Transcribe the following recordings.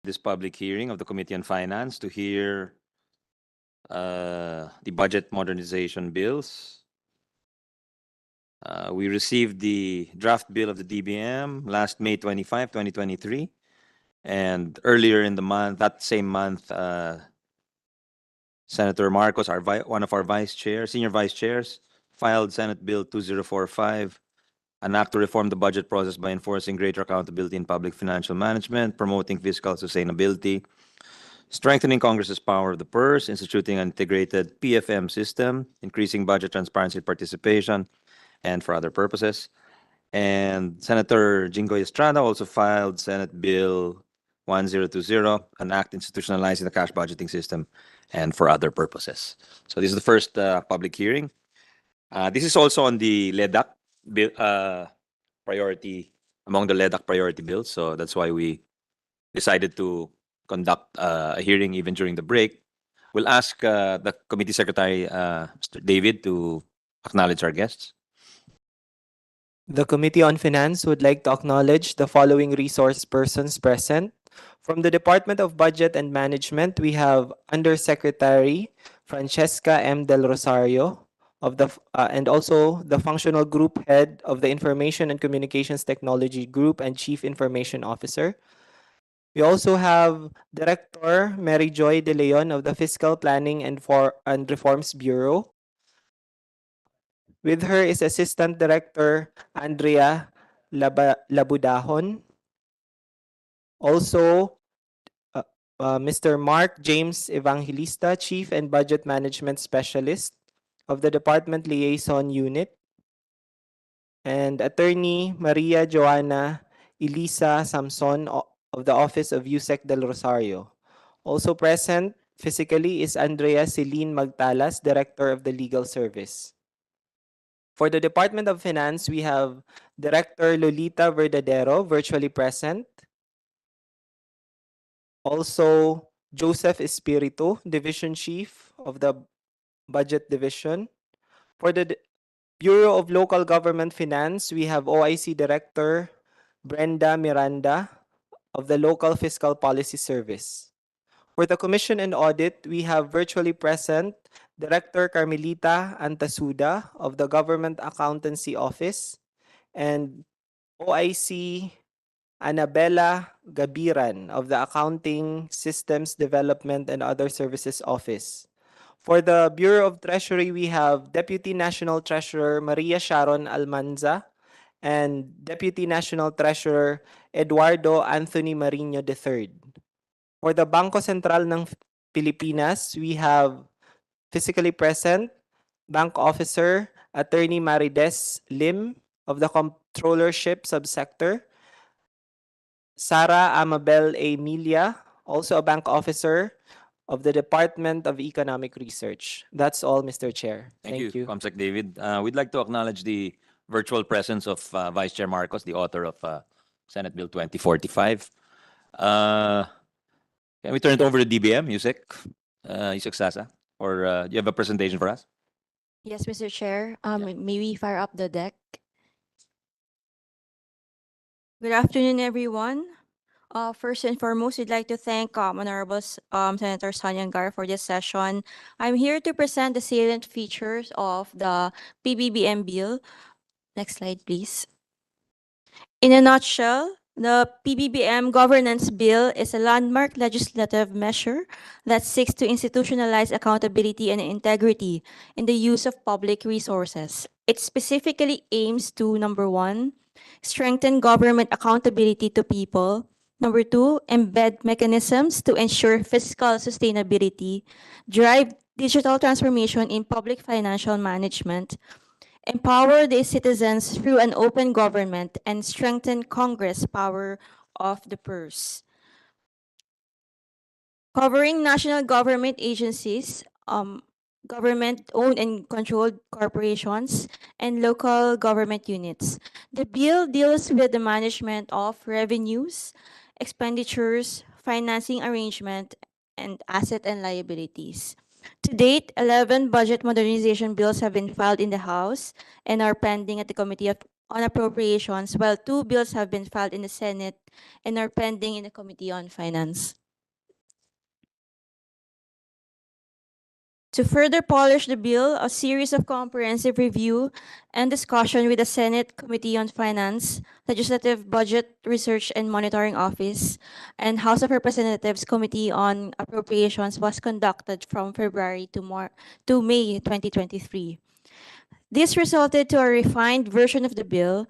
this public hearing of the Committee on Finance to hear the budget modernization bills. We received the draft bill of the DBM last May 25, 2023. And earlier in the month, that same month, Senator Marcos, one of our senior vice chairs, filed Senate Bill 2045, an act to reform the budget process by enforcing greater accountability in public financial management, promoting fiscal sustainability, strengthening Congress's power of the purse, instituting an integrated PFM system, increasing budget transparency and participation, and for other purposes. And Senator Jingoy Estrada also filed Senate Bill 1020, an act institutionalizing the cash budgeting system and for other purposes. So this is the first public hearing. This is also on the LEDAC bill, priority, among the LEDAC priority bills. So that's why we decided to conduct a hearing even during the break. We'll ask the committee secretary, Mr. David, to acknowledge our guests. The Committee on Finance would like to acknowledge the following resource persons present. From the Department of Budget and Management, we have Undersecretary Francesca M. Del Rosario of the and also the Functional Group Head of the Information and Communications Technology Group and Chief Information Officer. We also have Director Mary Joy De Leon of the Fiscal Planning and Reforms Bureau. With her is Assistant Director Andrea Labudahon. Also, Mr. Mark James Evangelista, Chief and Budget Management Specialist of the Department Liaison Unit. And Attorney Maria Joana Elisa Samson of the Office of Yusek Del Rosario. Also present physically is Andrea Celine Magtalas, Director of the Legal Service. For the Department of Finance, we have Director Lolita Verdadero, virtually present. Also, Joseph Espiritu, Division Chief of the Budget Division. For the Bureau of Local Government Finance, we have OIC Director Brenda Miranda of the Local Fiscal Policy Service. For the Commission and Audit, we have virtually present Director Carmelita Antasuda of the Government Accountancy Office and OIC Annabella Gabiran of the Accounting Systems Development and Other Services Office. For the Bureau of Treasury, we have Deputy National Treasurer Maria Sharon Almanza and Deputy National Treasurer Eduardo Anthony Marino III. For the Bangko Sentral ng Pilipinas, we have physically present Bank Officer Attorney Marides Lim of the Controllership Subsector, Sara Amabel A. Milia, also a Bank Officer of the Department of Economic Research. That's all, Mr. Chair. Thank you, Comsec David. We'd like to acknowledge the virtual presence of Vice Chair Marcos, the author of Senate Bill 2045. Can we turn it over to DBM, Yusek Sasa? Or do you have a presentation for us? Yes, Mr. Chair. May we fire up the deck? Good afternoon, everyone. First and foremost, we'd like to thank Honorable Senator Sonia Gar for this session. I'm here to present the salient features of the PBBM bill. Next slide, please. In a nutshell, the PBBM governance bill is a landmark legislative measure that seeks to institutionalize accountability and integrity in the use of public resources. It specifically aims to, number one, strengthen government accountability to people. Number two, embed mechanisms to ensure fiscal sustainability, drive digital transformation in public financial management, empower the citizens through an open government, and strengthen Congress' power of the purse. Covering national government agencies, government-owned and controlled corporations, and local government units. The bill deals with the management of revenues, expenditures, financing arrangement, and asset and liabilities. To date, 11 budget modernization bills have been filed in the House and are pending at the Committee on Appropriations, while 2 bills have been filed in the Senate and are pending in the Committee on Finance. To further polish the bill, a series of comprehensive review and discussion with the Senate Committee on Finance, Legislative Budget Research and Monitoring Office, and House of Representatives Committee on Appropriations was conducted from February to May 2023. This resulted to a refined version of the bill,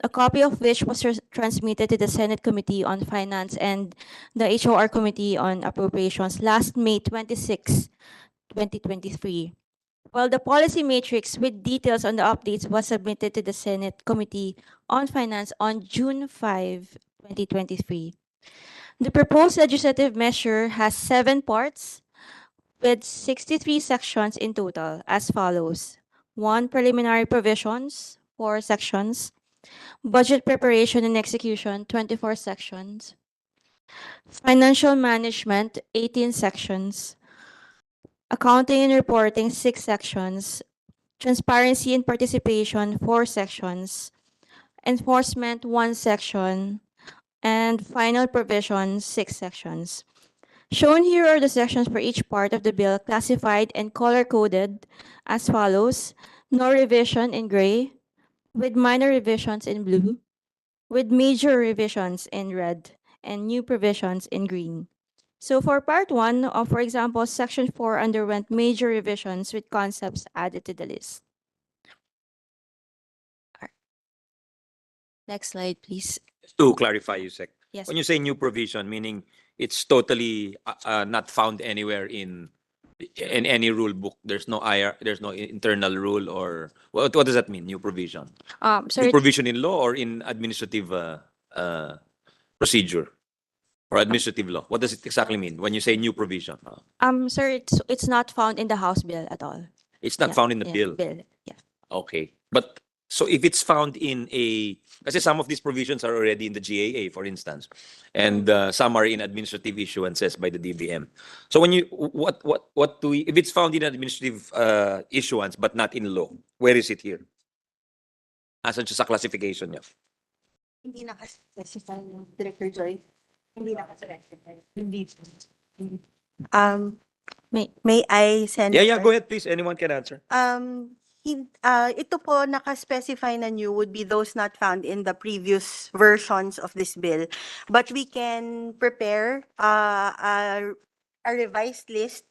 a copy of which was transmitted to the Senate Committee on Finance and the HOR Committee on Appropriations last May 26, 2023. While the policy matrix with details on the updates was submitted to the Senate Committee on Finance on June 5, 2023. The proposed legislative measure has 7 parts with 63 sections in total as follows. 1. Preliminary provisions, 4 sections. Budget preparation and execution, 24 sections. Financial management, 18 sections. Accounting and reporting, 6 sections. Transparency and participation, 4 sections. Enforcement, 1 section. And final provisions, 6 sections. Shown here are the sections for each part of the bill classified and color-coded as follows. No revision in gray, with minor revisions in blue, with major revisions in red, and new provisions in green. So for part 1, for example, section 4 underwent major revisions with concepts added to the list. Next slide, please. To clarify, Yusek, Yes. when you say new provision, meaning it's totally not found anywhere in any rule book. There's no there's no internal rule, or what does that mean? New provision. So New provision in law or in administrative procedure or administrative law. What does it exactly mean when you say new provision? sir, it's not found in the House bill at all. It's not Yeah, found in the yeah, bill. Yeah. Okay. But so if it's found in kasi some of these provisions are already in the GAA, for instance, and some are in administrative issuances by the DBM. So when you, what do we, if it's found in administrative issuance but not in law, where is it here? Asan siya sa classification niya? Hindi naka-specify yung Director Joy. Hindi naka-specify. Hindi. May I, Senator? Yeah, go ahead, please. Anyone can answer. Ito po naka-specify na new would be those not found in the previous versions of this bill. But we can prepare a revised list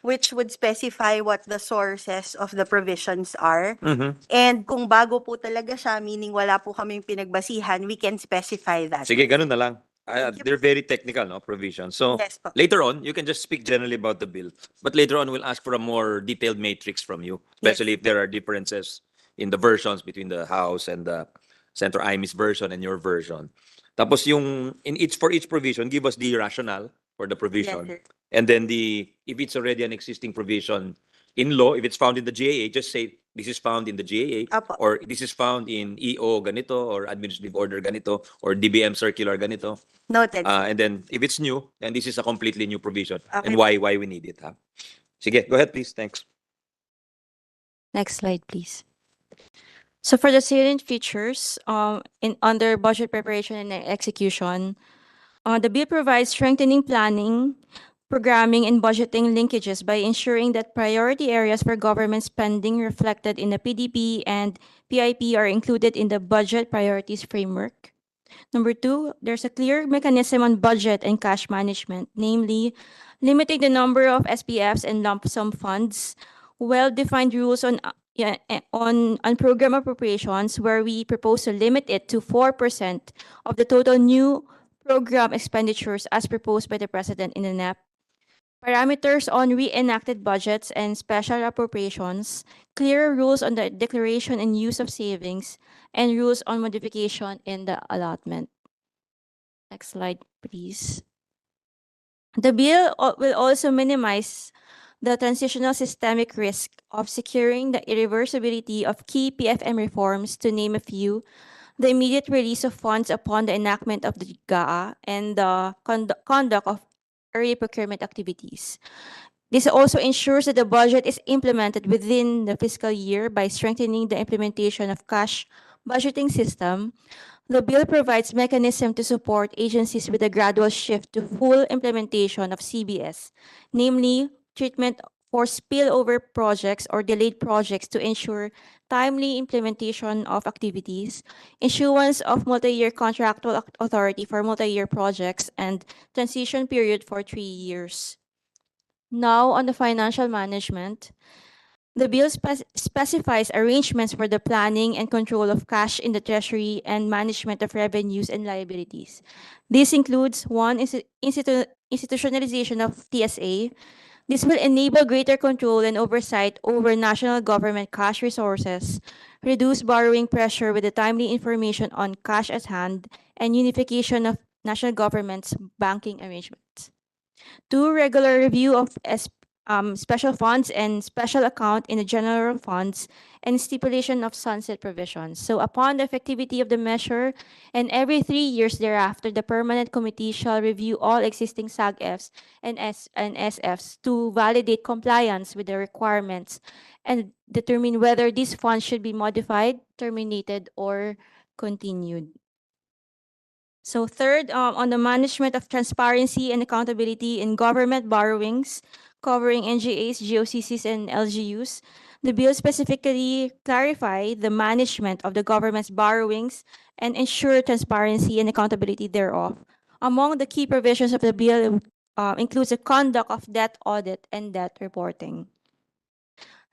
which would specify what the sources of the provisions are. And kung bago po talaga siya, meaning wala po kaming pinagbasihan, we can specify that. Sige, ganun na lang. Thank you. They're very technical, no, provisions. So Yes po. later on, you can just speak generally about the bill. But later on, we'll ask for a more detailed matrix from you, especially if there are differences in the versions between the House and the Senator Imy's version and your version. Tapos yung, for each provision, give us the rationale for the provision. Yes, sir. And then if it's already an existing provision in law, if it's found in the GAA, just say, this is found in the GAA, Apo. or this is found in EO ganito, or administrative order ganito, or DBM circular ganito. Noted. And then if it's new, then this is a completely new provision. Okay. And why we need it. Ha? Sige, go ahead, please. Thanks. Next slide, please. So for the salient features, under budget preparation and execution, the bill provides strengthening planning, programming, and budgeting linkages by ensuring that priority areas for government spending reflected in the PDP and PIP are included in the budget priorities framework. Number 2, there's a clear mechanism on budget and cash management, namely limiting the number of SPFs and lump sum funds, well-defined rules on program appropriations, where we propose to limit it to 4% of the total new program expenditures as proposed by the President in the NEP. Parameters on reenacted budgets and special appropriations, clear rules on the declaration and use of savings, and rules on modification in the allotment. Next slide, please. The bill will also minimize the transitional systemic risk of securing the irreversibility of key PFM reforms, to name a few, the immediate release of funds upon the enactment of the GAA, and the conduct of early procurement activities. This also ensures that the budget is implemented within the fiscal year by strengthening the implementation of cash budgeting system. The bill provides mechanism to support agencies with a gradual shift to full implementation of CBS, namely treatment for spillover projects or delayed projects to ensure timely implementation of activities, issuance of multi-year contractual authority for multi-year projects, and transition period for 3 years. Now, on the financial management, the bill specifies arrangements for the planning and control of cash in the treasury and management of revenues and liabilities. This includes one, institutionalization of TSA. This will enable greater control and oversight over national government cash resources, reduce borrowing pressure with the timely information on cash at hand, and unification of national government's banking arrangements. Two, regular review of special funds and special account in the general funds, and stipulation of sunset provisions. So upon the effectivity of the measure and every 3 years thereafter, the permanent committee shall review all existing SAGFs and SFs to validate compliance with the requirements and determine whether these funds should be modified, terminated, or continued. So third, on the management of transparency and accountability in government borrowings, covering NGAs, GOCCs, and LGUs, the bill specifically clarify the management of the government's borrowings and ensure transparency and accountability thereof. Among the key provisions of the bill includes the conduct of debt audit and debt reporting.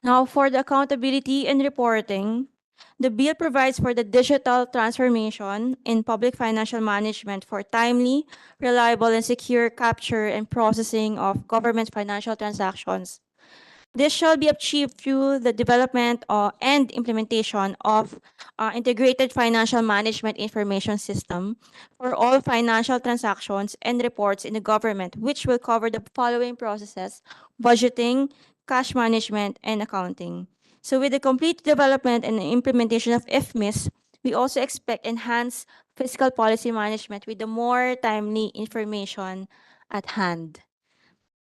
Now, for the accountability and reporting, the bill provides for the digital transformation in public financial management for timely, reliable, and secure capture and processing of government financial transactions. This shall be achieved through the development and implementation of integrated financial management information system for all financial transactions and reports in the government, which will cover the following processes: budgeting, cash management, and accounting. So with the complete development and implementation of IFMIS, we also expect enhanced fiscal policy management with the more timely information at hand.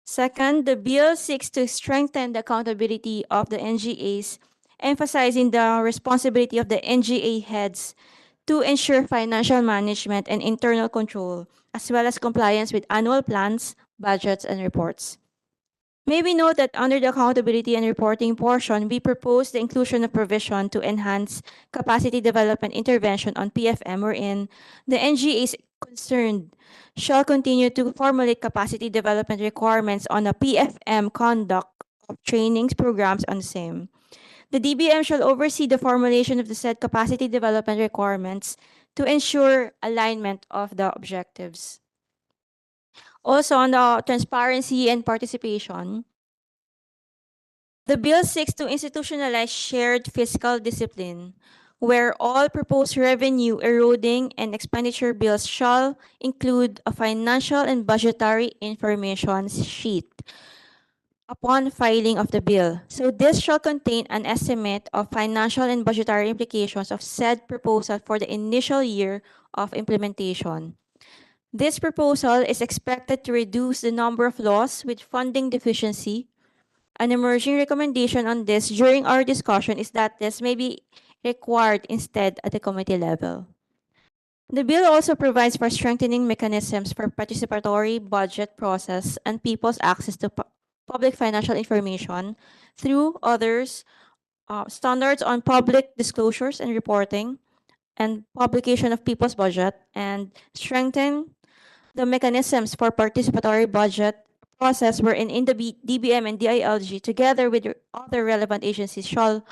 Second, the bill seeks to strengthen the accountability of the NGAs, emphasizing the responsibility of the NGA heads to ensure financial management and internal control, as well as compliance with annual plans, budgets, and reports. May we note that under the accountability and reporting portion, we propose the inclusion of provision to enhance capacity development intervention on PFM, wherein the NGAs concerned shall continue to formulate capacity development requirements on a PFM conduct of trainings programs on the same. The DBM shall oversee the formulation of the said capacity development requirements to ensure alignment of the objectives. Also, on the transparency and participation, the bill seeks to institutionalize shared fiscal discipline, where all proposed revenue eroding and expenditure bills shall include a financial and budgetary information sheet upon filing of the bill. So this shall contain an estimate of financial and budgetary implications of said proposal for the initial year of implementation. This proposal is expected to reduce the number of laws with funding deficiency. An emerging recommendation on this during our discussion is that this may be required instead at the committee level. The bill also provides for strengthening mechanisms for participatory budget process and people's access to public financial information through others, standards on public disclosures and reporting, and publication of people's budget, and strengthen the mechanisms for participatory budget process wherein the DBM and DILG, together with other relevant agencies, shall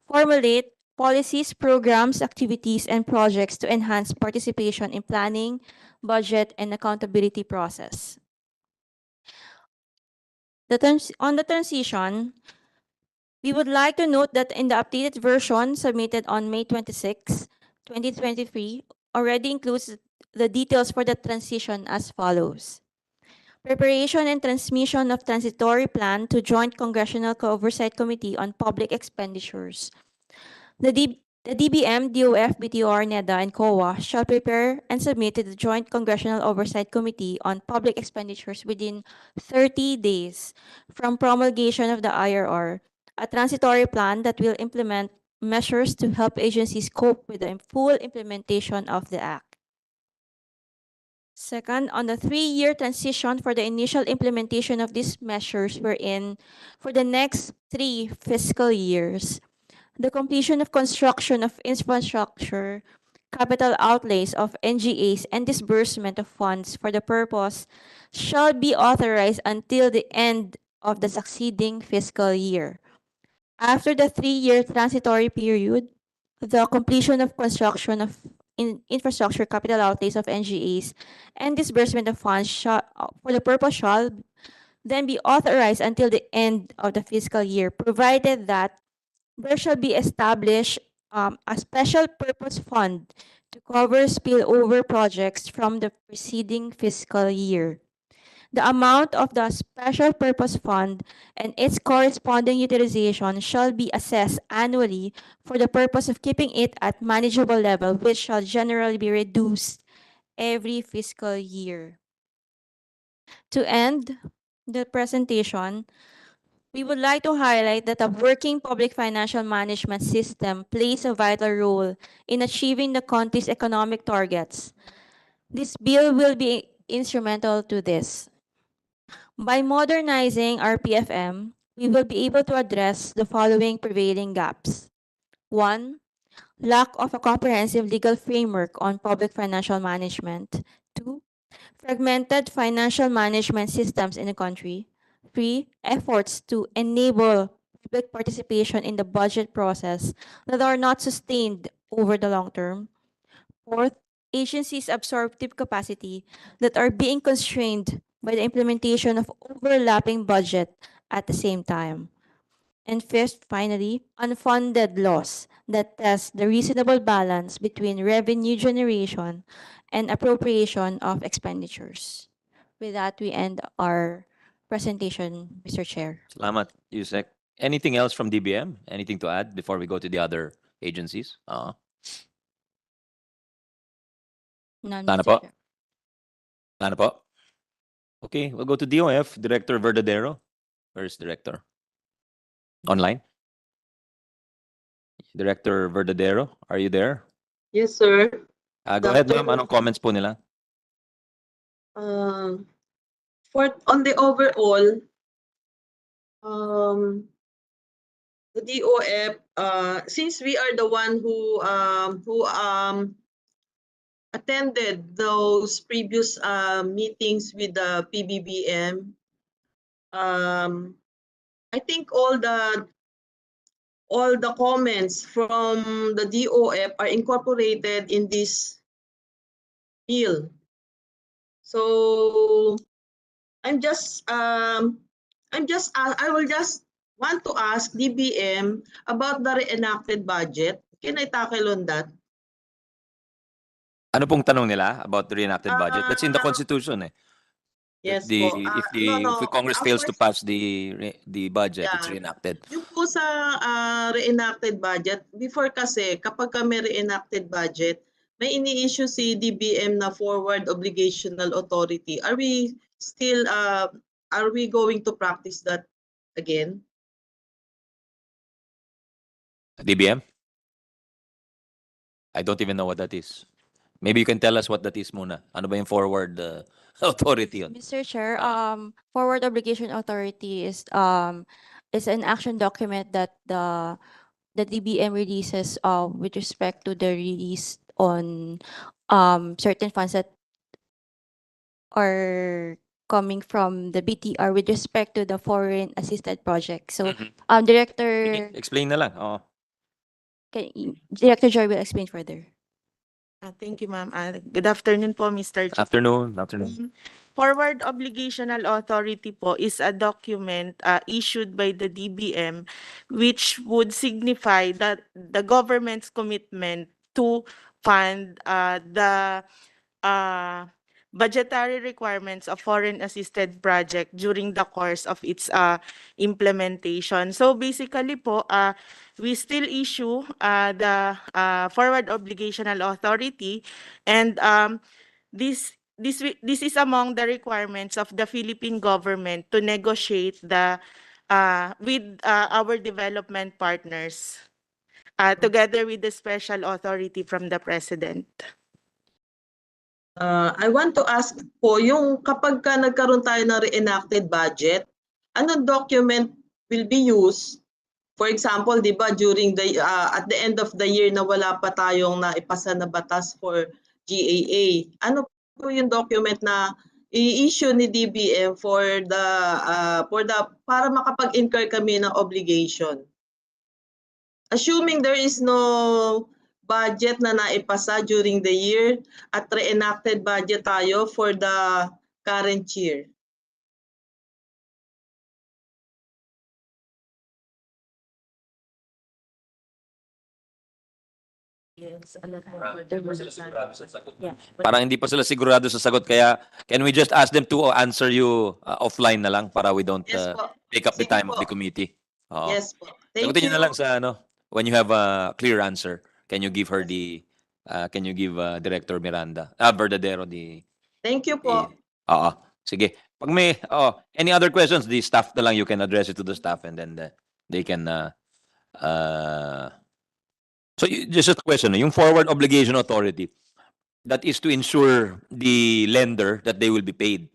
formulate policies, programs, activities, and projects to enhance participation in planning, budget, and accountability process. On the transition, we would like to note that in the updated version submitted on May 26, 2023, already includes the details for the transition as follows. Preparation and transmission of transitory plan to Joint Congressional Oversight Committee on Public Expenditures. The DBM, DOF, BTR, NEDA, and COA shall prepare and submit to the Joint Congressional Oversight Committee on Public Expenditures within 30 days from promulgation of the IRR, a transitory plan that will implement measures to help agencies cope with the full implementation of the Act. Second, on the 3-year transition for the initial implementation of these measures wherein for the next 3 fiscal years, the completion of construction of infrastructure, capital outlays of NGAs, and disbursement of funds for the purpose shall be authorized until the end of the succeeding fiscal year. After the 3-year transitory period, the completion of construction of infrastructure capital outlays of NGAs and disbursement of funds for the purpose shall then be authorized until the end of the fiscal year, provided that there shall be established a special purpose fund to cover spillover projects from the preceding fiscal year. The amount of the special purpose fund and its corresponding utilization shall be assessed annually for the purpose of keeping it at manageable level, which shall generally be reduced every fiscal year. To end the presentation, we would like to highlight that a working public financial management system plays a vital role in achieving the country's economic targets. This bill will be instrumental to this. By modernizing our PFM, we will be able to address the following prevailing gaps. 1. Lack of a comprehensive legal framework on public financial management. 2. Fragmented financial management systems in the country. 3. Efforts to enable public participation in the budget process that are not sustained over the long term. Fourth, agencies' absorptive capacity that are being constrained by the implementation of overlapping budget at the same time. And fifth, finally, unfunded loss that test the reasonable balance between revenue generation and appropriation of expenditures. With that, we end our presentation, Mr. Chair. Salamat, Yusek. Anything else from DBM? Anything to add before we go to the other agencies? None, Sana Mr. po. Chair. Ano po? Okay, we'll go to DOF, Director Verdadero. Where's Director? Online? Director Verdadero, are you there? Yes, sir. Go ahead, ma'am. Doctor- Anong comments po nila? On the overall, the DOF, since we are the one who attended those previous meetings with the PBBM, I think all the comments from the DOF are incorporated in this bill. So I will just want to ask DBM about the reenacted budget. Can I tackle on that? Ano pong tanong nila about the reenacted budget? That's in the Constitution eh. Yes The, po. if the No, if the Congress fails to first, pass the budget, it's Yeah. reenacted. yung po sa reenacted budget, before kasi kapag may reenacted budget, may ini-issue si DBM na forward obligational authority. Are we going to practice that again? DBM? I don't even know what that is. Maybe you can tell us what that is muna. Ano ba yung forward authority yun? Mr. Chair, forward obligation authority is an action document that the DBM releases with respect to the release on certain funds that are coming from the BTR with respect to the foreign assisted project. So, Mhm. Director Sige, explain na lang. Oh. Director Joy will explain further. Thank you, ma'am. Good afternoon po, Mr. Chair. Afternoon. Forward Obligational Authority po is a document issued by the DBM which would signify that the government's commitment to fund the budgetary requirements of foreign assisted project during the course of its implementation. So basically po, we still issue the Forward Obligational Authority, and this is among the requirements of the Philippine government to negotiate with our development partners together with the special authority from the president. I want to ask po, yung kapag ka nagkaroon tayo ng reenacted budget, anong document will be used? For example, di ba, during the, at the end of the year na wala pa tayong naipasa na batas for GAA, ano po yung document na i-issue ni DBM para makapag-incur kami ng obligation? Assuming there is no budget na naipasa during the year at reenacted budget tayo for the current year. Yes, a lot more. Yeah. Parang hindi pa sila sigurado sa sagot, kaya can we just ask them to answer you offline na lang para we don't Yes po. take up the Sige time of po. the committee? Oo. Yes po. Thank Sagutin you. niyo na lang sa when you have a clear answer, can you give her can you give Director Miranda, Verdadero Thank you po. Oo. Sige. Pag may any other questions, the staff na lang, you can address it to the staff and then they can so just a question, yung forward obligation authority, that is to ensure the lender that they will be paid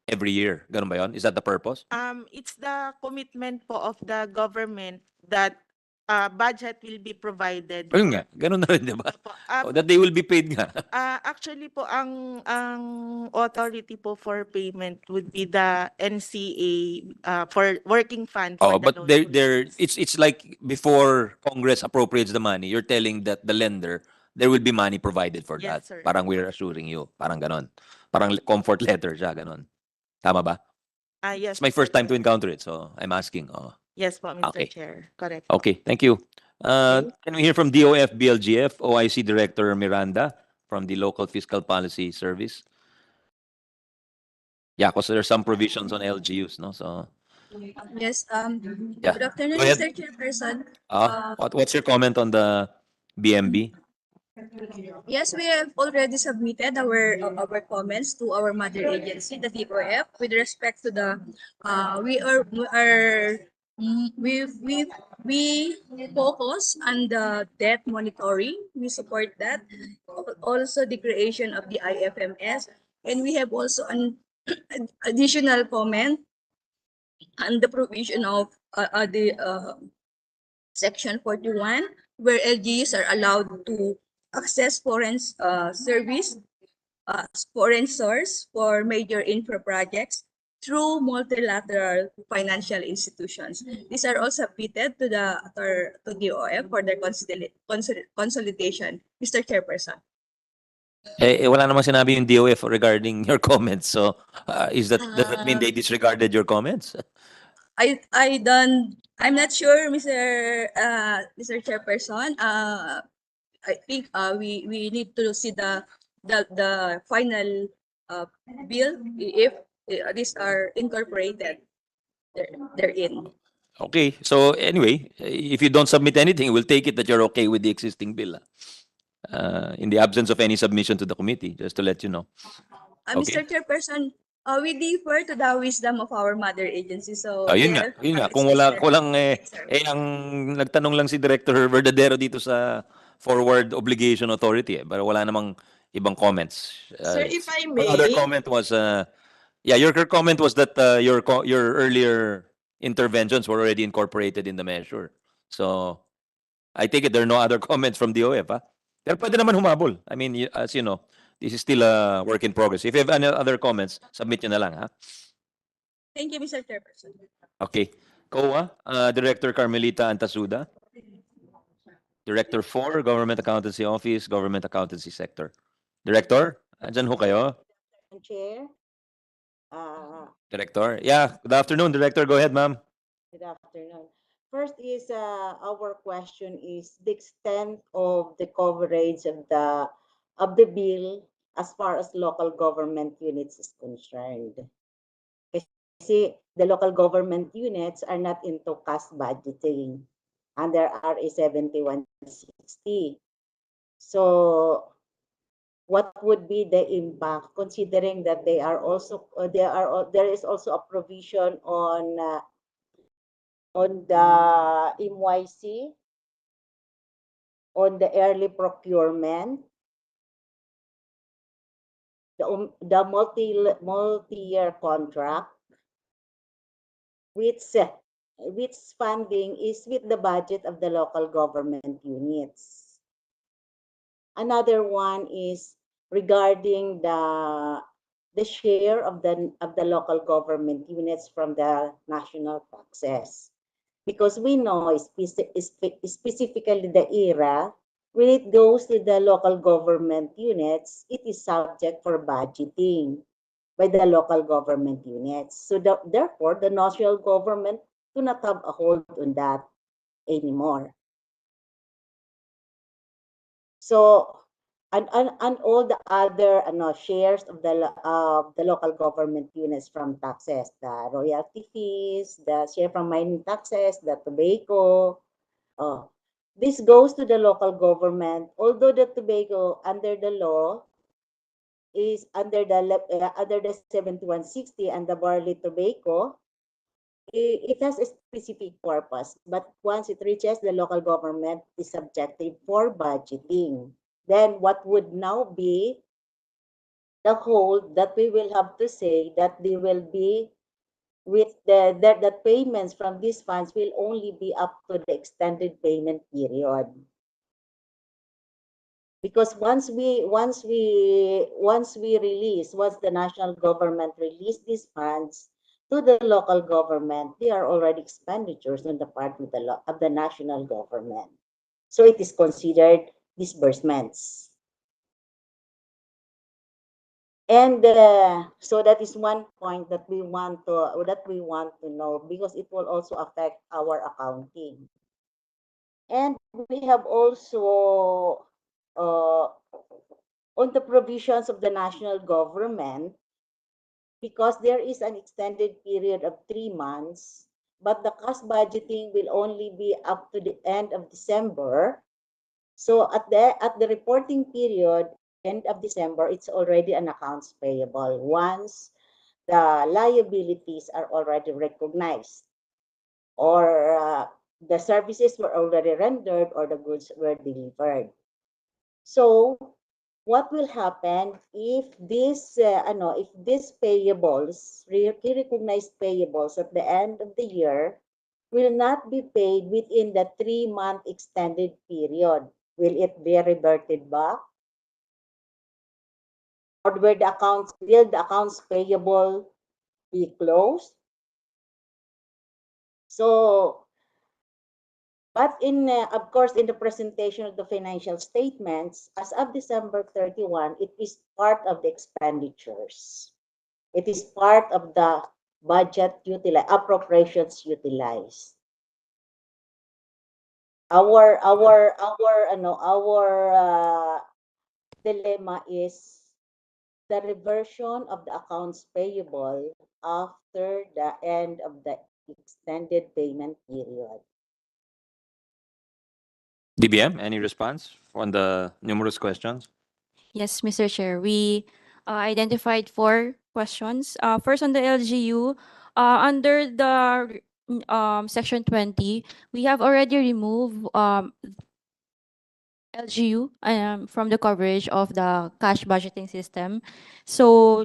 every year. Ganun ba yun? Is that the purpose? It's the commitment po of the government that budget will be provided. Ayun nga, ganun na rin, di ba? Opo. That they will be paid nga. Actually po, ang authority po for payment would be the NCA for working fund for Oh, the but loan they're policies. it's like before Congress appropriates the money, you're telling that the lender there will be money provided for that. Yes, sir. Parang we're assuring you, parang ganon. Parang comfort letter siya, ganon. Tama ba? Yes, It's my first time to encounter it, so I'm asking. Oh. Yes po, Mr. Okay. Chair. Correct. Okay, thank you. Can we hear from DOF BLGF, OIC Director Miranda from the Local Fiscal Policy Service? Yeah, because there's some provisions on LGUs, no? So, Yes, yeah. good afternoon, Go ahead. Mr. Chairperson. What's your comment on the BMB? Yes, we have already submitted our comments to our mother agency, the DOF, with respect to the we focus on the debt monitoring. We support that. Also the creation of the IFMS, and we have also an additional comment on the provision of the Section 41, where LGUs are allowed to access foreign foreign source for major infra projects through multilateral financial institutions. These are all submitted to the DOF for their consolidation. Mr. Chairperson. Wala namang sinabi yung DOF regarding your comments. So, does that mean they disregarded your comments? I'm not sure, Mr. Chairperson. I think we need to see the final bill if these are incorporated therein. Okay. So anyway, if you don't submit anything, we'll take it that you're okay with the existing bill. In the absence of any submission to the committee, just to let you know. Mr. Chairperson, we defer to the wisdom of our mother agency. So Yun nga, yun nga. Kung walang ang nagtanong lang si Director Verdadero dito sa Forward Obligation Authority, pero wala namang ibang comments. Sir, if I Her may. other comment was, your comment was that your earlier interventions were already incorporated in the measure. So, I take it there are no other comments from DOF, ha? Pero pwede naman humabol. I mean, as you know, this is still a work in progress. If you have any other comments, submit nyo na lang, ha? Thank you, Mr. Chairperson. Okay. COA, Director Carmelita Antasuda. Director 4, Government Accountancy Office, Government Accountancy Sector. Director, andyan ho kayo? Chair. Director. Yeah, good afternoon, Director. Go ahead, ma'am. Good afternoon. First is our question is the extent of the coverage of the bill as far as local government units is concerned. Kasi the local government units are not into cost budgeting under RA 7160. So what would be the impact considering that they are also there is also a provision on the MYC, on the early procurement, the multi-year contract, which funding is with the budget of the local government units. Another one is regarding the share of the local government units from the national taxes. Because we know specifically the ERA, when it goes to the local government units, it is subject for budgeting by the local government units. So therefore, the national government do not have a hold on that anymore. So, and all the other shares of the local government units from taxes, the royalty fees, the share from mining taxes, the tobacco, this goes to the local government. Although the tobacco under the law is under the 7160 and the barley tobacco, it has a specific purpose, but once it reaches the local government, is subjective for budgeting. Then what would now be the hold that we will have to say that they will be with that payments from these funds will only be up to the extended payment period. Because once the national government release these funds to the local government, they are already expenditures on the part of the national government. So it is considered disbursements. And so that is one point that we want to know, because it will also affect our accounting. And we have also on the provisions of the national government, because there is an extended period of 3 months, but the cost budgeting will only be up to the end of December. So at the reporting period, end of December, it's already an accounts payable once the liabilities are already recognized, or the services were already rendered, or the goods were delivered. So what will happen if these payables, recognized payables at the end of the year, will not be paid within the 3-month extended period? Will it be reverted back? Or will the accounts payable be closed? So, but of course, in the presentation of the financial statements, as of December 31, it is part of the expenditures. It is part of the budget appropriations utilized. Our dilemma is the reversion of the accounts payable after the end of the extended payment period. DBM, any response on the numerous questions? Yes, Mr. Chair. We identified 4 questions. First, on the LGU, under the section 20, we have already removed LGU from the coverage of the cash budgeting system. So,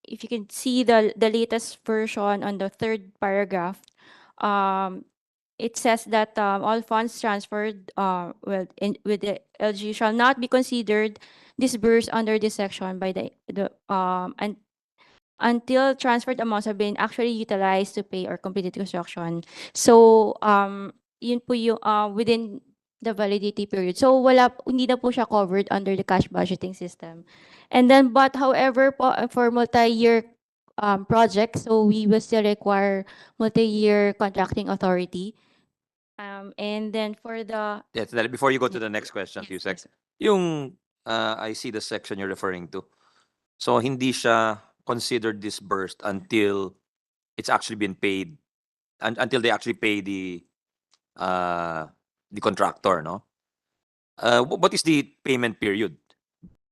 if you can see the latest version on the 3rd paragraph, it says that all funds transferred with the LGU shall not be considered disbursed under this section by until transferred amounts have been actually utilized to pay or completed construction. So, yun po yung within the validity period. So, hindi na po siya covered under the cash budgeting system. And then, but however po, for multi-year projects, so we will still require multi-year contracting authority. And then for the Yes, before you go to the next question, Yes, Yusek, yes. yung I see the section you're referring to. So hindi siya considered disbursed until it's actually been paid, until they actually pay the contractor, no? What is the payment period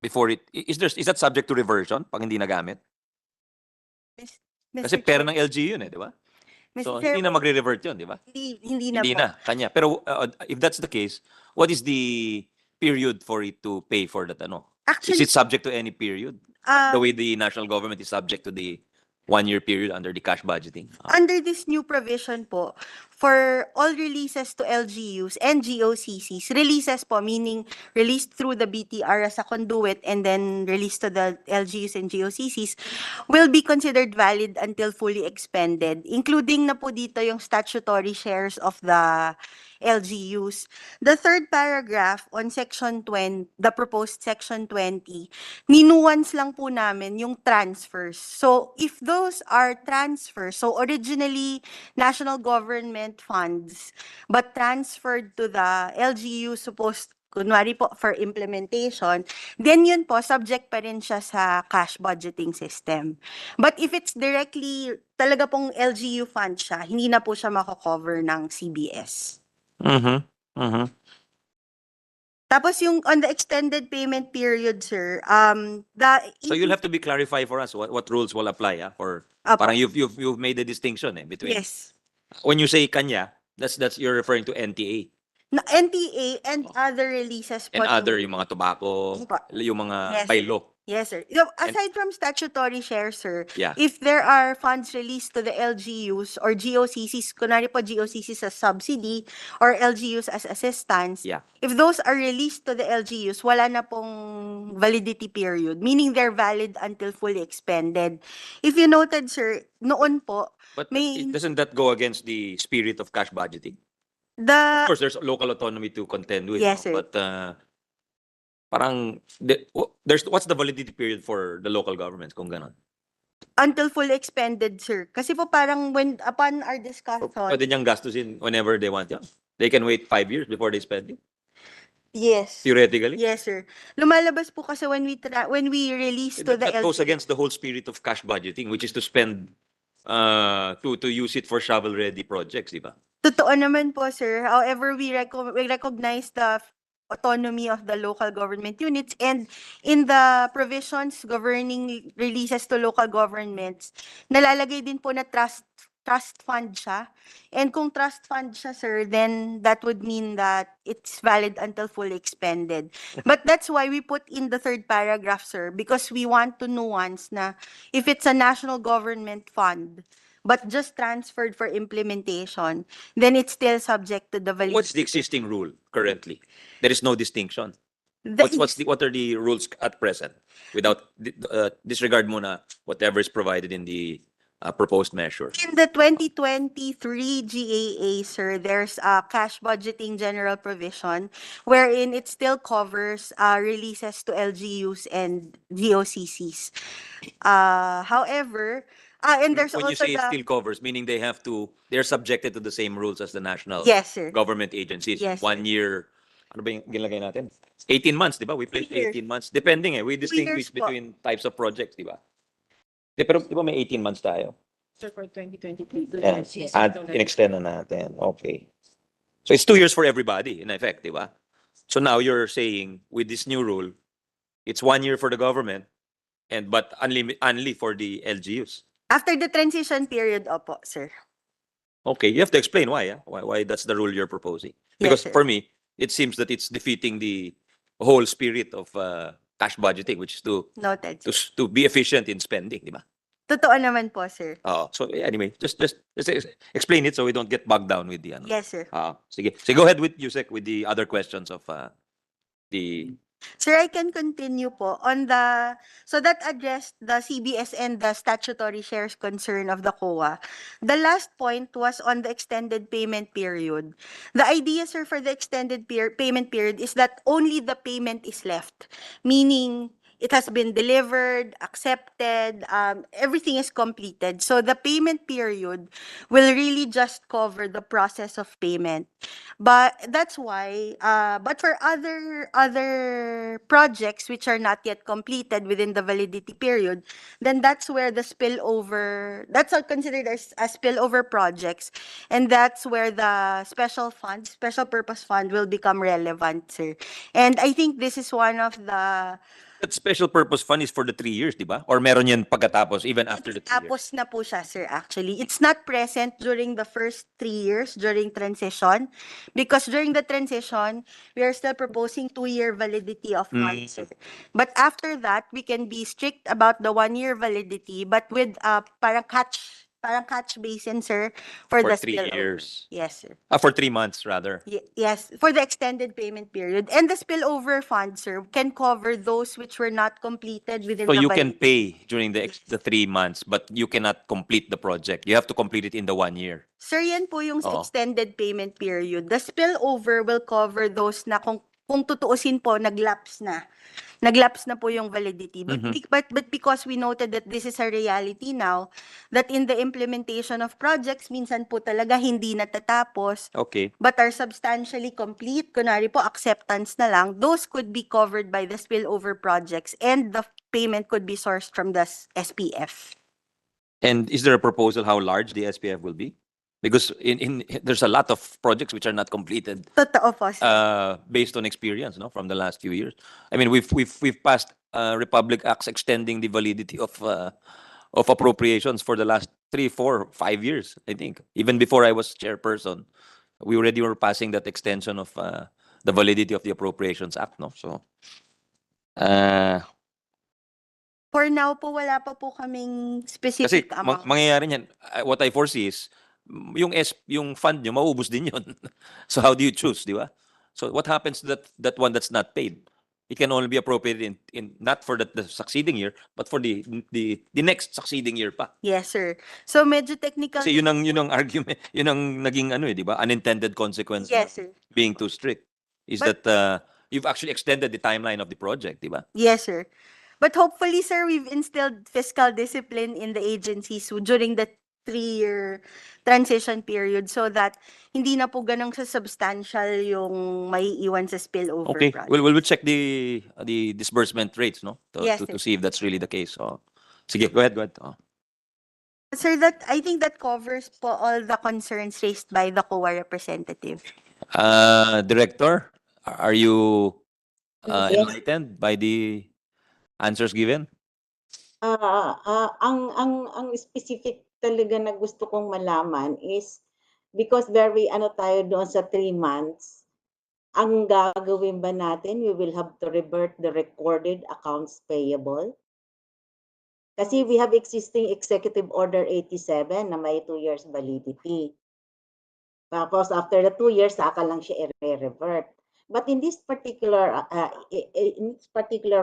before is that subject to reversion pag hindi nagamit? Kasi Mr. pera Chair, ng LGU yun eh, di ba? So Mr. Chair, hindi na magre-revert yun, di ba? hindi na Hindi po. na, kanya. Pero if that's the case, what is the period for it to pay for that, ano? Is Actually, it subject to any period? The way the national government is subject to the 1-year period under the cash budgeting? under this new provision po, for all releases to LGUs and GOCCs, releases po, meaning released through the BTR as a conduit and then released to the LGUs and GOCCs, will be considered valid until fully expended, including na po dito yung statutory shares of the LGUs. The third paragraph on Section 20, the proposed Section 20, ninuance lang po namin yung transfers. So, if those are transfers, so originally national government funds, but transferred to the LGU supposed kunwari po for implementation, then yun po, subject pa rin siya sa cash budgeting system. But if it's directly, talaga pong LGU fund siya, hindi na po siya mako-cover ng CBS. Mm-hmm. Mm-hmm. Tapos yung on the extended payment period, sir, So you'll have to be clarify for us what rules will apply, for Apo. parang you've made the distinction between Yes. when you say kanya, that's you're referring to NTA Na NTA and other releases po. and other yung mga tobacco, Opo. yung mga Yes, by sir. law. Yes, sir. You know, aside from statutory shares, sir, Yeah. if there are funds released to the LGUs or GOCCs, kunwari po GOCCs as subsidy or LGUs as assistance, Yeah. if those are released to the LGUs, wala na pong validity period, meaning they're valid until fully expended. If you noted, sir, noon po, But may doesn't that go against the spirit of cash budgeting? Of the course, there's local autonomy to contend with. Yes, sir. But parang what's the validity period for the local governments kung ganon? until fully expended, sir. Kasi po parang when upon our discussion, Pwede niyang gastusin whenever they want. Yeah. They can wait 5 years before they spend it. yes. Theoretically. Yes, sir. Lumalabas po kasi when we release to the That goes LGU. against the whole spirit of cash budgeting, which is to spend to use it for shovel-ready projects, di ba? Totoo naman po, sir. However, we recognize the autonomy of the local government units, and in the provisions governing releases to local governments, nalalagay din po na trust fund siya. And kung trust fund siya, sir, then that would mean that it's valid until fully expended. But that's why we put in the third paragraph, sir, because we want to nuance na if it's a national government fund, but just transferred for implementation, then it's still subject to the validity. What's the existing rule currently? There is no distinction. The What are the rules at present? Without disregard muna whatever is provided in the proposed measure. In the 2023 GAA, sir, there's a cash budgeting general provision wherein it still covers releases to LGUs and GOCCs. However, and there's When you also say it the still covers, meaning they're subjected to the same rules as the national Yes, sir. government agencies. Yes, sir. 1 year, ano ba yung ginlagay natin? 18 months, di ba? We place 2 years. 18 months. Depending we distinguish years po. between types of projects, di ba? Pero di ba may 18 months tayo? Sir, for 2023. Yeah. At in-extend na natin. Okay. So it's 2 years for everybody, in effect, di ba? So now you're saying, with this new rule, it's 1 year for the government, but only for the LGUs. after the transition period, opo, sir. Okay, you have to explain why, why that's the rule you're proposing. Yes, Because sir. for me, it seems that it's defeating the whole spirit of cash budgeting, which is Noted, sir. to be efficient in spending, di ba? Totoo naman po, sir. So anyway, just explain it so we don't get bogged down with the ano. Yes, sir. Sige. So go ahead with Yusek with the other questions of the Sir, I can continue po on so that addressed the CBS and the statutory shares concern of the COA. The last point was on the extended payment period. The idea, sir, for the extended payment period is that only the payment is left, meaning it has been delivered, accepted, everything is completed. So the payment period will really just cover the process of payment. But that's why, but for other projects which are not yet completed within the validity period, then that's where the spillover, that's considered as spillover projects, and that's where the special purpose fund will become relevant, sir. And I think this is one of the That special purpose fund is for the 3 years, di ba? Or meron yan pagkatapos, even after the 3 years? Tapos na po siya, sir, actually. It's not present during the first 3 years during transition because during the transition, we are still proposing 2-year validity of funds, sir. But after that, we can be strict about the 1-year validity but with parang catch basin, sir, for For the 3 spillover. years. Yes, sir. For 3 months, rather. Yes, for the extended payment period. And the spillover fund, sir, can cover those which were not completed within So the you can validity. pay during the 3 months, but you cannot complete the project. You have to complete it in the 1 year. Sir, yan po yung Oo. extended payment period. The spillover will cover those na kung tutuusin po, naglapse na. Naglapse na po yung validity. But, but because we noted that this is a reality now, that in the implementation of projects, minsan po talaga hindi natatapos, Okay. but are substantially complete, kunwari po acceptance na lang, those could be covered by the spillover projects and the payment could be sourced from the SPF. And is there a proposal how large the SPF will be? Because in there's a lot of projects which are not completed Totoo po, sir. based on experience, no, from the last few years. I mean, we've passed Republic Acts extending the validity of appropriations for the last 3, 4, 5 years. I think even before I was chairperson, we already were passing that extension of the validity of the Appropriations Act, no. So, For now po, wala pa po kaming kasi specific amount. mangyayari niyan, what I foresee is yung fund nyo maubos din yun. So how do you choose, di ba? So what happens to that one that's not paid? It can only be appropriated in not for the succeeding year, but for the next succeeding year pa. Yes, sir. So medyo technical. Kasi yun ang argument, yun ang naging ano di ba? Unintended consequence Yes, of sir. being too strict is But- that you've actually extended the timeline of the project, di ba? Yes, sir. But hopefully, sir, we've instilled fiscal discipline in the agencies during the 3-year transition period so that hindi na po ganun sa substantial yung maiiwan sa spillover Okay, project. we'll check the disbursement rates, no? Yes, To sir. see if that's really the case. Oh. Sige, go ahead. Oh. Sir, I think that covers po all the concerns raised by the COA representative. Director, are you Yes. enlightened by the answers given? Ang specific talaga na gusto kong malaman is because very ano tayo doon sa 3 months, ang gagawin ba natin, we will have to revert the recorded accounts payable? Kasi we have existing Executive Order 87 na may 2 years validity. Tapos after the 2 years, saka lang siya i-revert. But in this particular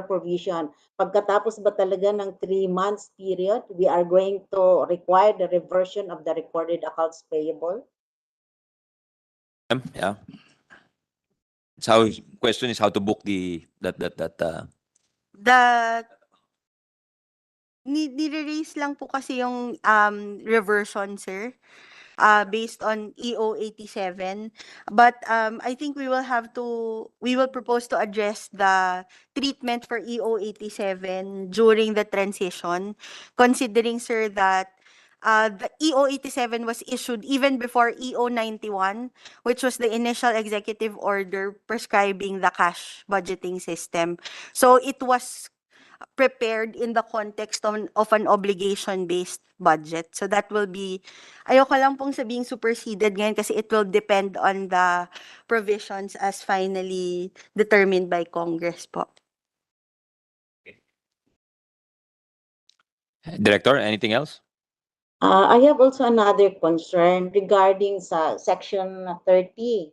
provision, pagkatapos ba talaga ng 3 months period, we are going to require the reversion of the recorded accounts payable? Yeah. Question is how to book that The nire-raise lang po kasi yung reversion, sir, based on EO 87. But I think we will propose to address the treatment for EO 87 during the transition, considering, sir, that the EO 87 was issued even before EO 91, which was the initial executive order prescribing the cash budgeting system. So it was prepared in the context of an obligation-based budget. So that will be, ayoko lang pong sabing superseded ngayon kasi it will depend on the provisions as finally determined by Congress po. Director, anything else? I have also another concern regarding sa Section 30.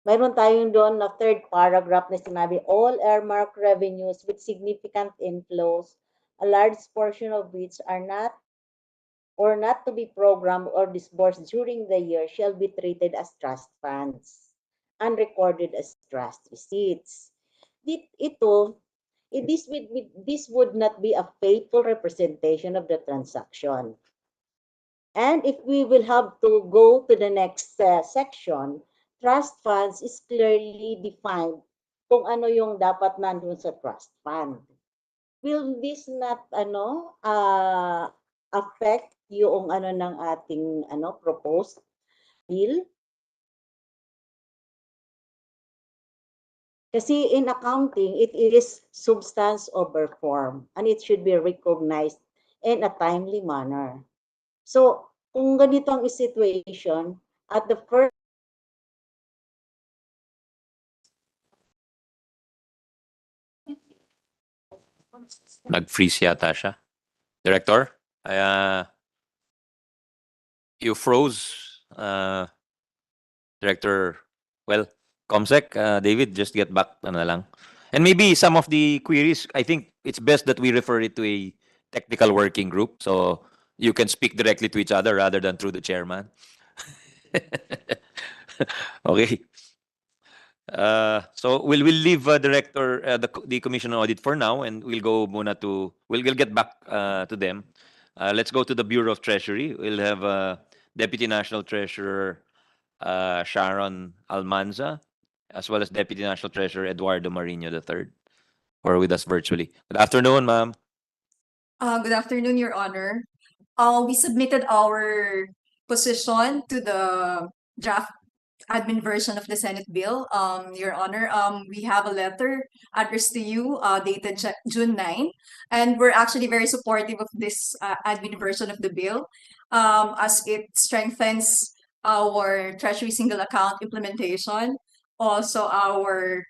Mayroon tayong doon na third paragraph na sinabi, all earmark revenues with significant inflows, a large portion of which are not to be programmed or disbursed during the year shall be treated as trust funds and recorded as trust receipts. This would not be a faithful representation of the transaction. And if we will have to go to the next section, trust funds is clearly defined kung ano yung dapat nandun sa trust fund. Will this not affect yung ng ating proposed bill? Kasi in accounting, it is substance over form and it should be recognized in a timely manner. So, kung ganito ang situation, at the first Nag-freeze yata siya. Director, you froze. Director, well, Comsec, David, just get back ano na lang. And maybe some of the queries, I think it's best that we refer it to a technical working group so you can speak directly to each other rather than through the chairman. Okay. So we'll leave director the commission on audit for now, and we'll go muna to we'll get back to them. Let's go to the Bureau of Treasury. We'll have Deputy National Treasurer Sharon Almanza, as well as Deputy National Treasurer Eduardo Marino III, who are with us virtually. Good afternoon, ma'am. Good afternoon, Your Honor. We submitted our position to the draft admin version of the Senate bill. Your Honor, we have a letter addressed to you dated June 9, and we're actually very supportive of this admin version of the bill as it strengthens our Treasury single account implementation, also our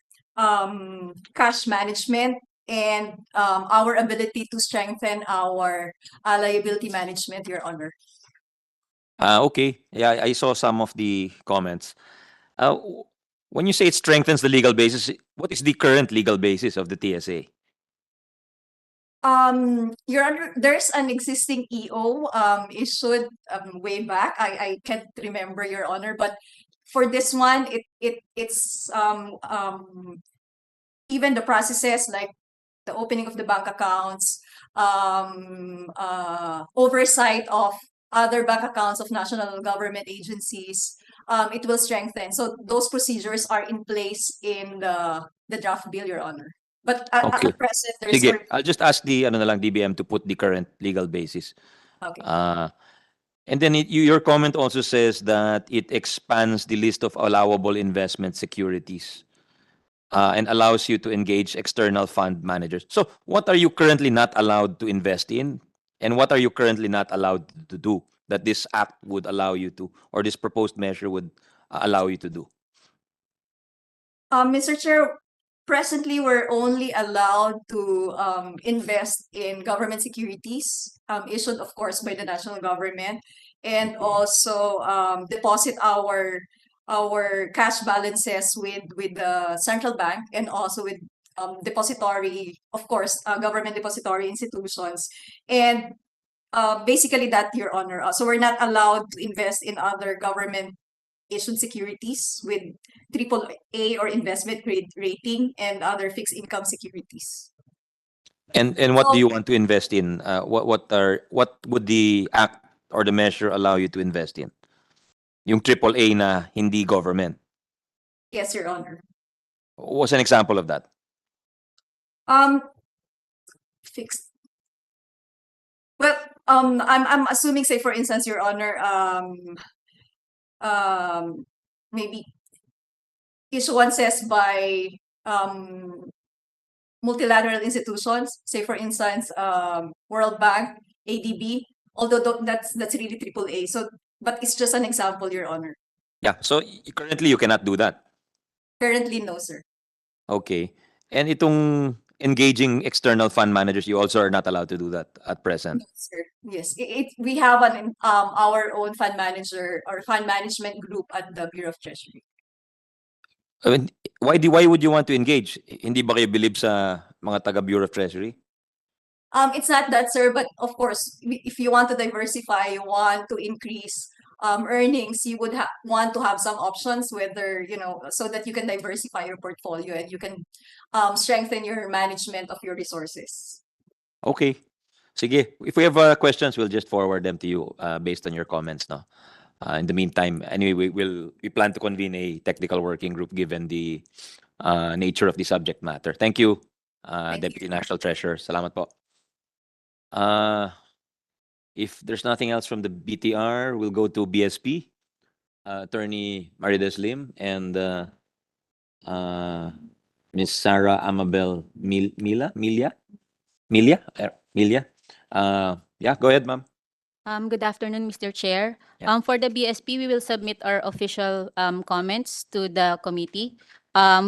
cash management, and our ability to strengthen our liability management, Your Honor. Okay. Yeah, I saw some of the comments. When you say it strengthens the legal basis, what is the current legal basis of the TSA? Your Honor, there's an existing EO issued way back. I can't remember, Your Honor, but for this one, it's even the processes like the opening of the bank accounts, oversight of other bank accounts of national government agencies, it will strengthen. So those procedures are in place in the draft bill, Your Honor. But at Okay. present, there's Sige, I'll just ask the ano na lang, DBM to put the current legal basis. okay. And then your comment also says that it expands the list of allowable investment securities and allows you to engage external fund managers. So what are you currently not allowed to invest in? And what are you currently not allowed to do that this act would allow you to, or this proposed measure would allow you to do? Mr. Chair, presently we're only allowed to invest in government securities issued, of course, by the national government, and also deposit our cash balances with the central bank, and also with depository, of course, government depository institutions, and basically that, Your Honor. So we're not allowed to invest in other government issued securities with AAA or investment grade rating and other fixed income securities. And what do So- you want to invest in? What would the act or the measure allow you to invest in? Yung AAA na hindi government. Yes, Your Honor. What's an example of that? Fixed. Well, I'm assuming, say for instance, Your Honor, maybe issuances by multilateral institutions, say for instance, World Bank, ADB, although that's really AAA. So, but it's just an example, Your Honor. Yeah. So currently you cannot do that. Currently, no, sir. Okay. And itong engaging external fund managers, you also are not allowed to do that at present. No, sir. Yes, we have our own fund manager or fund management group at the Bureau of Treasury. I mean, why would you want to engage? Hindi ba kayo believe sa mga taga Bureau of Treasury? It's not that, sir, but of course, if you want to diversify, you want to increase earnings, you would want to have some options, whether, so that you can diversify your portfolio and you can strengthen your management of your resources. Okay. Sige. If we have questions, we'll just forward them to you based on your comments. No. In the meantime, anyway, we plan to convene a technical working group given the nature of the subject matter. Thank you, Thank Deputy you. National Treasurer. Salamat po. If there's nothing else from the BTR, we'll go to BSP. Attorney Marides Lim and Miss Sarah Amabel Milia? Milia? Milia? Yeah, go ahead, ma'am. Good afternoon, Mr. Chair. Yeah. For the BSP, we will submit our official comments to the committee,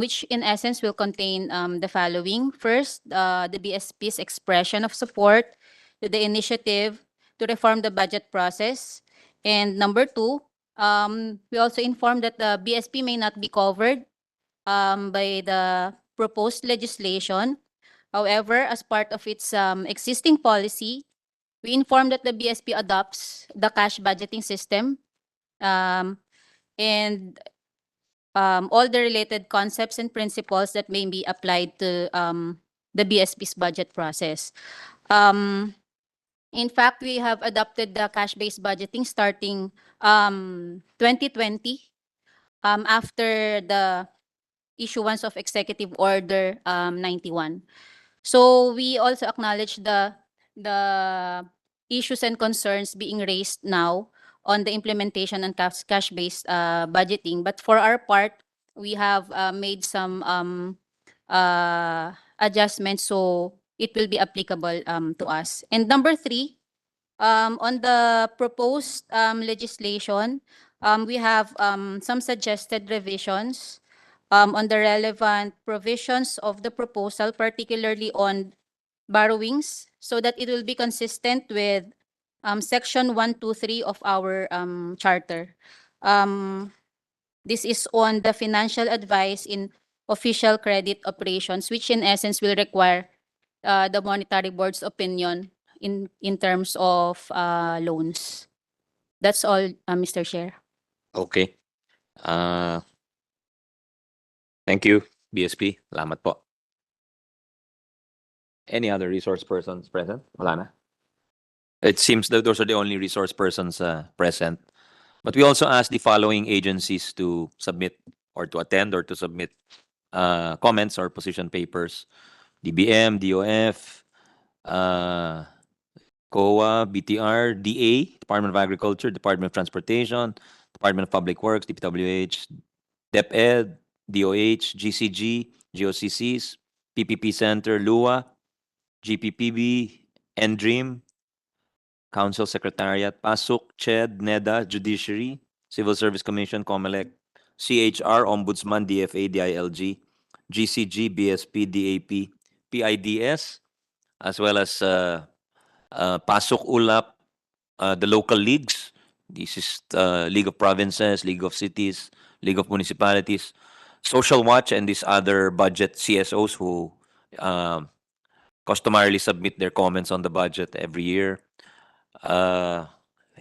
which in essence will contain the following. First, the BSP's expression of support to the initiative to reform the budget process. And number two, we also inform that the BSP may not be covered by the proposed legislation. However, as part of its existing policy, we inform that the BSP adopts the cash budgeting system um, and all the related concepts and principles that may be applied to the BSP's budget process. In fact, we have adopted the cash-based budgeting starting 2020 after the issuance of Executive Order 91. So we also acknowledge the issues and concerns being raised now on the implementation and cash-based budgeting. But for our part, we have made some adjustments so it will be applicable to us. And number three, on the proposed legislation, we have some suggested revisions on the relevant provisions of the proposal, particularly on borrowings, so that it will be consistent with section 123 of our charter. This is on the financial advice in official credit operations, which in essence will require the monetary board's opinion in terms of loans. That's all, Mr. Chair. Okay. Thank you, BSP. Salamat po. Any other resource persons present? Wala na. It seems that those are the only resource persons present. But we also ask the following agencies to submit or to attend or to submit comments or position papers. DBM, DOF, COA, BTR, DA, Department of Agriculture, Department of Transportation, Department of Public Works, DPWH, DepEd, DOH, GCG, GOCCs, PPP Center, LUA, GPPB, NDREAM, Council Secretariat, PASUK, CHED, NEDA, Judiciary, Civil Service Commission, COMELEC, CHR, Ombudsman, DFA, DILG, GCG, BSP, DAP, PIDS, as well as PASUK, ULAP, the local leagues. This is League of Provinces, League of Cities, League of Municipalities, Social Watch, and these other budget CSOs who customarily submit their comments on the budget every year. I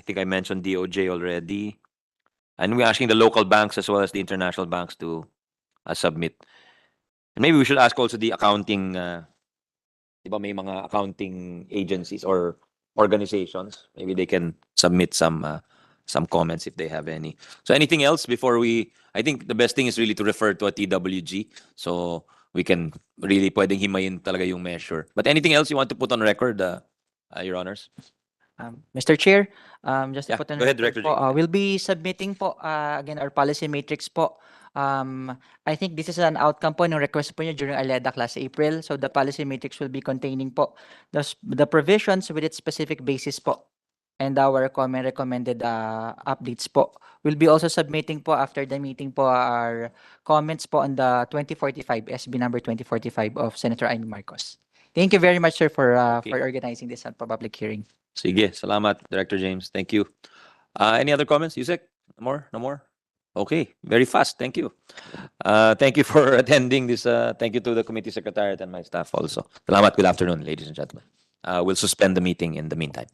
think I mentioned DOJ already. And we're asking the local banks as well as the international banks to submit. And maybe we should ask also the accounting, diba may mga accounting agencies or organizations. Maybe they can submit some comments if they have any. So anything else before I think the best thing is really to refer to a TWG. So we can really pwedeng himayin talaga yung measure. But anything else you want to put on record, Your Honors? Mr. Chair, just to Yeah, put on go ahead, record Director po, James. we'll be submitting po again our policy matrix po. I think this is an outcome po ng request po niyo during ALEDAC last April. So the policy matrix will be containing po the provisions with its specific basis po and our recommended updates po. We'll be also submitting po after the meeting po our comments po on the 2045 SB number 2045 of Senator Amy Marcos. Thank you very much, sir, for Okay. organizing this public hearing. Sige, salamat, Director James. Thank you. Any other comments, Yusek? No more? No more? Okay, very fast. Thank you. Thank you for attending this. Thank you to the committee secretariat and my staff also. Salamat. Good afternoon, ladies and gentlemen. We'll suspend the meeting in the meantime.